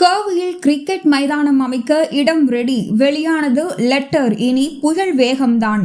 கோவையில் கிரிக்கெட் மைதானம் அமைக்க இடம் ரெடி. வெளியானது லெட்டர். இனி புயல் வேகம்தான்.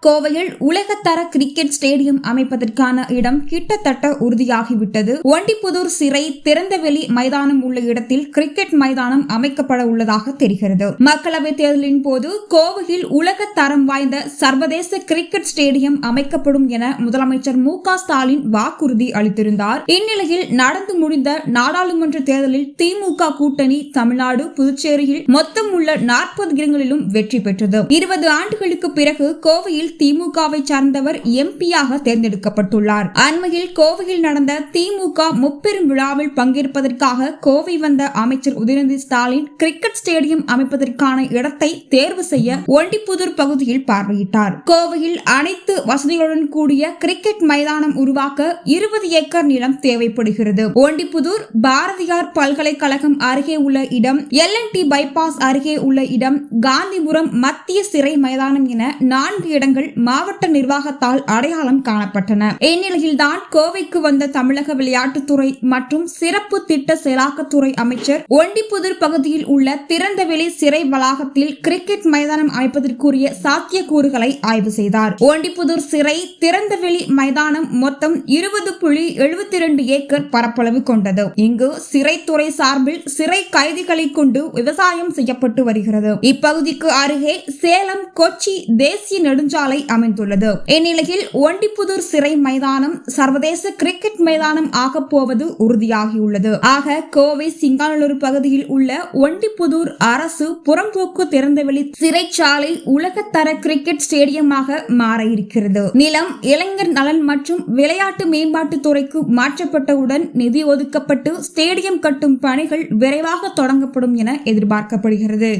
கோவையில் உலகத்தர கிரிக்கெட் ஸ்டேடியம் அமைப்பதற்கான இடம் கிட்டத்தட்ட உறுதியாகிவிட்டது. ஒண்டிப்புதூர் சிறை திறந்தவெளி மைதானம் உள்ள இடத்தில் கிரிக்கெட் மைதானம் அமைக்கப்பட உள்ளதாக தெரிகிறது. மக்களவை தேர்தலின் போது கோவையில் உலக தரம் வாய்ந்த சர்வதேச கிரிக்கெட் ஸ்டேடியம் அமைக்கப்படும் என முதலமைச்சர் மு.க. ஸ்டாலின் வாக்குறுதி அளித்திருந்தார். இந்நிலையில் நடந்து முடிந்த நாடாளுமன்ற தேர்தலில் திமுக கூட்டணி தமிழ்நாடு, புதுச்சேரியில் மொத்தம் உள்ள 40 இடங்களிலும் வெற்றி பெற்றது. 20 ஆண்டுகளுக்கு பிறகு கோவையில் திமுகவை சார்ந்தவர் எம்பியாக தேர்ந்தெடுக்கப்பட்டுள்ளார். அண்மையில் கோவையில் நடந்த திமுக முப்பெரும் விழாவில் பங்கேற்பதற்காக கோவை வந்த அமைச்சர் உதயநிதி ஸ்டாலின் கிரிக்கெட் ஸ்டேடியம் அமைப்பதற்கான இடத்தை தேர்வு செய்ய ஒண்டிப்புதூர் பகுதியில் பார்வையிட்டார். கோவையில் அனைத்து வசதிகளுடன் கூடிய கிரிக்கெட் மைதானம் உருவாக்க 20 ஏக்கர் நிலம் தேவைப்படுகிறது. ஒண்டிப்புதூர் பாரதியார் பல்கலைக்கழகம் அருகே உள்ள இடம், LNT பைபாஸ் அருகே உள்ள இடம், காந்திபுரம் மத்திய சிறை மைதானம் என 4 இடங்கள் மாவட்ட நிர்வாகத்தால் அடையாளம் காணப்பட்டன. இந்நிலையில்தான் கோவைக்கு வந்த தமிழக விளையாட்டுத்துறை மற்றும் சிறப்பு திட்ட செயலாக்கத்துறை அமைச்சர் ஒண்டிப்புதூர் பகுதியில் உள்ள திறந்தவெளி சிறை வளாகத்தில் கிரிக்கெட் மைதானம் அமைப்பதற்குரிய சாத்தியக்கூறுகளை ஆய்வு செய்தார். ஒண்டிப்புதூர் சிறை திறந்தவெளி மைதானம் மொத்தம் 20.72 ஏக்கர் பரப்பளவு கொண்டது. இங்கு சிறைத்துறை சார்பில் சிறை கைதிகளை கொண்டு விவசாயம் செய்யப்பட்டு வருகிறது. இப்பகுதிக்கு அருகே சேலம் கொச்சி தேசிய நெடுஞ்சாலை அமைந்துள்ளது. இந்நிலையில் ஒண்டிப்புதூர் சிறை மைதானம் சர்வதேச கிரிக்கெட் மைதானம் ஆக போவது உறுதியாகியுள்ளது. ஆக கோவை சிங்காநல்லூர் பகுதியில் உள்ள ஒண்டிப்புதூர் அரசு புறம்போக்கு திறந்தவெளி சிறைச்சாலை உலகத்தர கிரிக்கெட் ஸ்டேடியமாக மாற இருக்கிறது. நிலம் இளைஞர் நலன் மற்றும் விளையாட்டு மேம்பாட்டுத் துறைக்கு மாற்றப்பட்டவுடன் நிதி ஒதுக்கப்பட்டு ஸ்டேடியம் கட்டும் பணிகள் விரைவாக தொடங்கப்படும் என எதிர்பார்க்கப்படுகிறது.